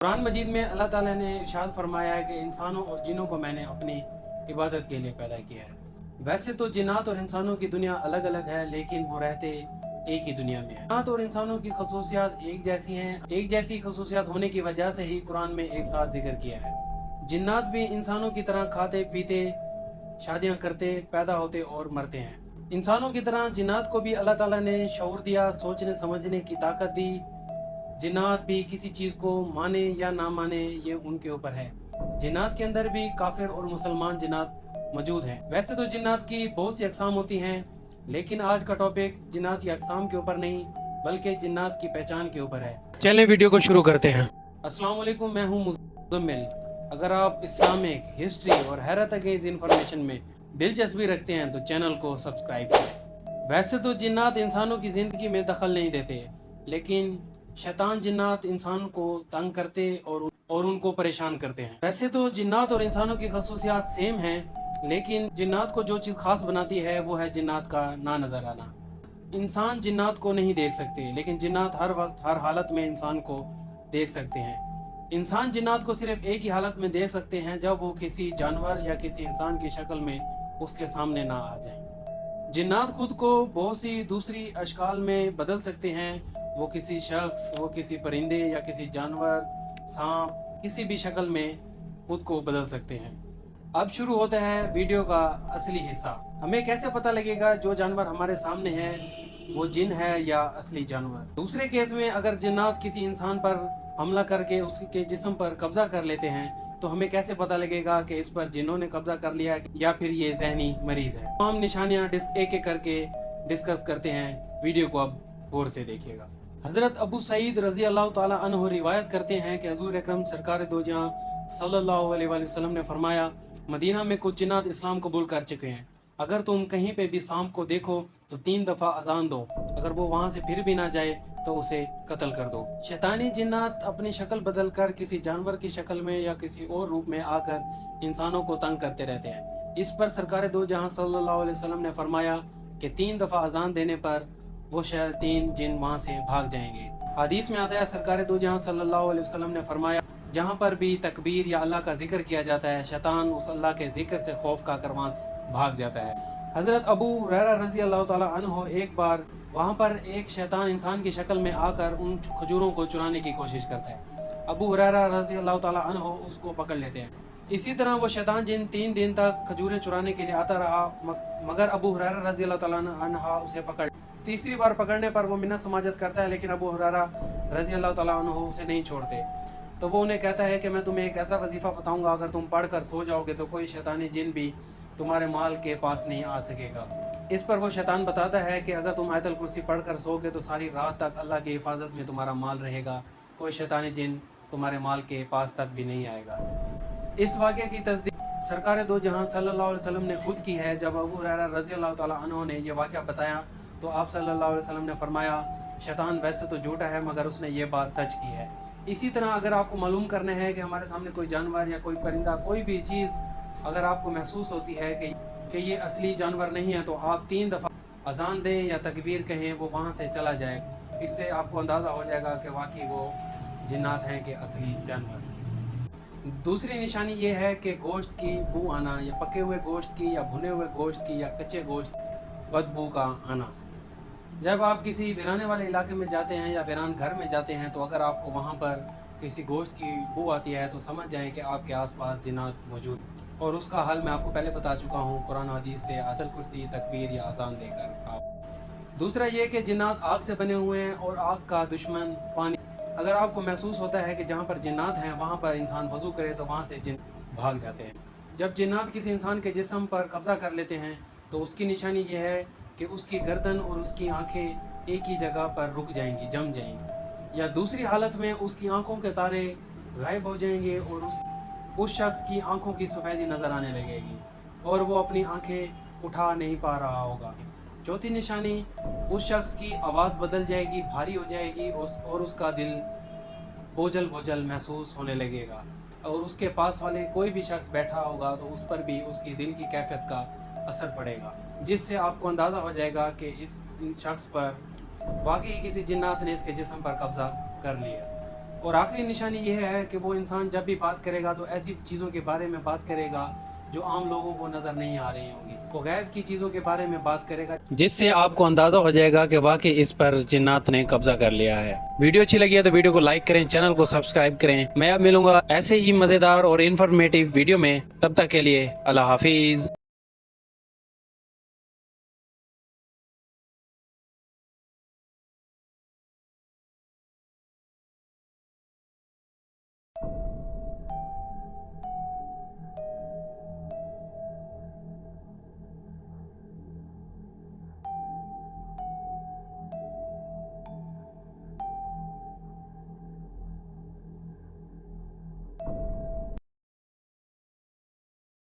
कुरान मजीद में अल्लाह ताला ने इरशाद फरमाया है कि इंसानों और जिन्नों को मैंने अपनी इबादत के लिए पैदा किया है। वैसे तो जिन्नात और इंसानों की दुनिया अलग अलग है, लेकिन वो रहते एक ही दुनिया में है। जिन्नात और इंसानों की खसूसियात एक जैसी हैं। एक जैसी खसूसियात होने की वजह से ही कुरान में एक साथ जिक्र किया है। जिन्नात भी इंसानों की तरह खाते पीते, शादियां करते, पैदा होते और मरते हैं। इंसानों की तरह जिन्नात को भी अल्लाह ताला ने शऊर दिया, सोचने समझने की ताकत दी। जिन्नात भी किसी चीज़ को माने या ना माने, ये उनके ऊपर है। जिन्नात के अंदर भी काफिर और मुसलमान जिन्नात मौजूद हैं। वैसे तो जिन्नात की बहुत सी अकसाम होती हैं, लेकिन आज का टॉपिक जिन्नात की अकसाम के ऊपर नहीं, बल्कि जिन्नात की पहचान के ऊपर है। चलें वीडियो को शुरू करते हैं। अस्सलाम वालेकुम, मैं हूं मुज़म्मिल। अगर आप इस्लामिक हिस्ट्री और हैरत अंगेज इंफॉर्मेशन में दिलचस्पी रखते हैं तो चैनल को सब्सक्राइब करें। वैसे तो जिन्नात इंसानों की ज़िंदगी में दखल नहीं देते, लेकिन शैतान जिन्नात इंसान को तंग करते और उनको परेशान करते हैं। वैसे तो जिन्नात और इंसानों की खसूसियात सेम हैं, लेकिन जिन्नात को जो चीज़ खास बनाती है वो है जिन्नात का ना नज़र आना। इंसान जिन्नात को नहीं देख सकते, लेकिन जिन्नात हर वक्त हर हालत में इंसान को देख सकते हैं। इंसान जिन्नात को सिर्फ एक ही हालत में देख सकते हैं, जब वो किसी जानवर या किसी इंसान की शक्ल में उसके सामने ना आ जाए। जिन्नात खुद को बहुत सी दूसरी अशकाल में बदल सकते हैं। वो किसी शख्स, वो किसी परिंदे या किसी जानवर, सांप, किसी भी शक्ल में खुद को बदल सकते हैं। अब शुरू होता है वीडियो का असली हिस्सा। हमें कैसे पता लगेगा जो जानवर हमारे सामने है वो जिन है या असली जानवर? दूसरे केस में अगर जिन्नात किसी इंसान पर हमला करके उसके जिस्म पर कब्जा कर लेते हैं, तो हमें कैसे पता लगेगा कि इस पर जिन्नों ने कब्जा कर लिया है या फिर ये जहनी मरीज है? तमाम निशानियां एक एक करके डिस्कस करते हैं। वीडियो को अब गौर से देखिएगा। हजरत अबू सईद रजी अल्लाह ताला अन्हु रिवायत करते हैं कि हुजूर अकरम सरकार दो जहां सल्लल्लाहु अलैहि वसल्लम ने फरमाया, मदीना में कुछ जिन्नात इस्लाम कबूल कर चुके हैं। अगर तुम कहीं पे भी सांप को देखो तो 3 दफा अजान दो। अगर वो वहां से फिर भी ना जाए तो उसे कत्ल कर दो। शैतानी जिन्नात अपनी शक्ल बदल कर किसी जानवर की शक्ल में या किसी और रूप में आकर इंसानों को तंग करते रहते हैं। इस पर सरकार दो जहां सल्लल्लाहु अलैहि वसल्लम ने फरमाया कि 3 दफा अजान देने पर वो शैतान जिन वहां से भाग जाएंगे। हदीस में आता है सरकार दो जहां सल्लल्लाहु अलैहि वसल्लम ने फरमाया, जहां पर भी तकबीर या अल्लाह का जिक्र किया जाता है, शैतान उस अल्लाह के जिक्र से खौफ खाकर वहां से भाग जाता है। हजरत अबू हुरैरा रजी अल्लाह ताला अन्हु एक बार वहां पर एक शैतान इंसान की शक्ल में आकर उन खजूरों को चुराने की कोशिश करता है। अबू हुरैरा रजी अल्लाह ताला अन्हु उसको पकड़ लेते हैं। इसी तरह वो शैतान जिन 3 दिन तक खजूरें चुराने के लिए आता रहा, मगर अबू हुरैरा रजी अल्लाह ताला अन्हा उसे पकड़। तीसरी बार पकड़ने पर वो मिन्नत समाजत करता है, लेकिन अबू हुरैरा रजी अल्लाह ताला अन्हु उसे नहीं छोड़ते। तो वो उन्हें कहता है कि मैं तुम्हें एक ऐसा वजीफा बताऊंगा, अगर तुम पढ़कर सो जाओगे तो कोई शैतानी जिन भी तुम्हारे माल के पास नहीं आ सकेगा। इस पर वो शैतान बताता है कि अगर तुम आयतल कुर्सी पढ़कर सोओगे तो सारी रात तक अल्लाह की हिफाजत में तुम्हारा माल रहेगा, कोई शैतानी जिन तुम्हारे माल के पास तक भी नहीं आएगा। इस वाक़े की तस्दीक सरकार दो जहां सल्लल्लाहु अलैहि वसल्लम ने खुद की है। जब अबू हुरैरा रज़ी अल्लाह ताला अन्हु ने यह वाक़या बताया तो आप सल्लल्लाहु अलैहि वसल्लम ने फरमाया, शैतान वैसे तो झूठा है मगर उसने ये बात सच की है। इसी तरह अगर आपको मालूम करना है कि हमारे सामने कोई जानवर या कोई परिंदा, कोई भी चीज़ अगर आपको महसूस होती है कि ये असली जानवर नहीं है, तो आप 3 दफ़ा अजान दें या तकबीर कहें, वो वहाँ से चला जाए। इससे आपको अंदाज़ा हो जाएगा कि वाकई वो जिन्नात हैं कि असली जानवर। दूसरी निशानी ये है कि गोश्त की बू आना, या पके हुए गोश्त की या भुने हुए गोश्त की या कच्चे गोश्त बदबू का आना। जब आप किसी वीराने वाले इलाके में जाते हैं या वीरान घर में जाते हैं, तो अगर आपको वहाँ पर किसी गोश्त की बू आती है तो समझ जाएं कि आपके आसपास जिन्नात मौजूद। और उसका हल मैं आपको पहले बता चुका हूँ, कुरान हदीस से, आयतल कुर्सी, तकबीर या अजान देकर। आप दूसरा ये कि जिन्नात आग से बने हुए हैं और आग का दुश्मन पानी। अगर आपको महसूस होता है कि जहाँ पर जिन्नात हैं वहाँ पर इंसान वजू करे तो वहाँ से जिन भाग जाते हैं। जब जिन्नात किसी इंसान के जिस्म पर कब्जा कर लेते हैं तो उसकी निशानी ये है कि उसकी गर्दन और उसकी आंखें एक ही जगह पर रुक जाएंगी, जम जाएंगी, या दूसरी हालत में उसकी आंखों के तारे गायब हो जाएंगे और उस शख्स की आंखों की सफ़ेदी नज़र आने लगेगी और वो अपनी आंखें उठा नहीं पा रहा होगा। चौथी निशानी, उस शख्स की आवाज़ बदल जाएगी, भारी हो जाएगी और उसका दिल बोझल बोझल महसूस होने लगेगा। और उसके पास वाले कोई भी शख्स बैठा होगा तो उस पर भी उसकी दिल की कैफियत का असर पड़ेगा, जिससे आपको अंदाज़ा हो जाएगा कि इस शख्स पर वाकई किसी जिन्नात ने इसके जिस्म पर कब्जा कर लिया। اور آخری نشانی یہ ہے کہ وہ انسان جب بھی بات کرے گا تو ایسی چیزوں کے بارے میں بات کرے گا جو عام لوگوں کو نظر نہیں آ رہی ہوں گی. وہ غیب کی چیزوں کے بارے میں بات کرے گا جس سے آپ کو اندازہ ہو جائے گا کہ واقعی اس پر جنات نے قبضہ کر لیا ہے. ویڈیو اچھی لگی ہے تو ویڈیو کو لائک کریں، چینل کو سبسکرائب کریں. میں اب ملوں گا ایسے ہی مزیدار اور انفارمیٹیو ویڈیو میں، تب تک کے لیے اللہ حافظ.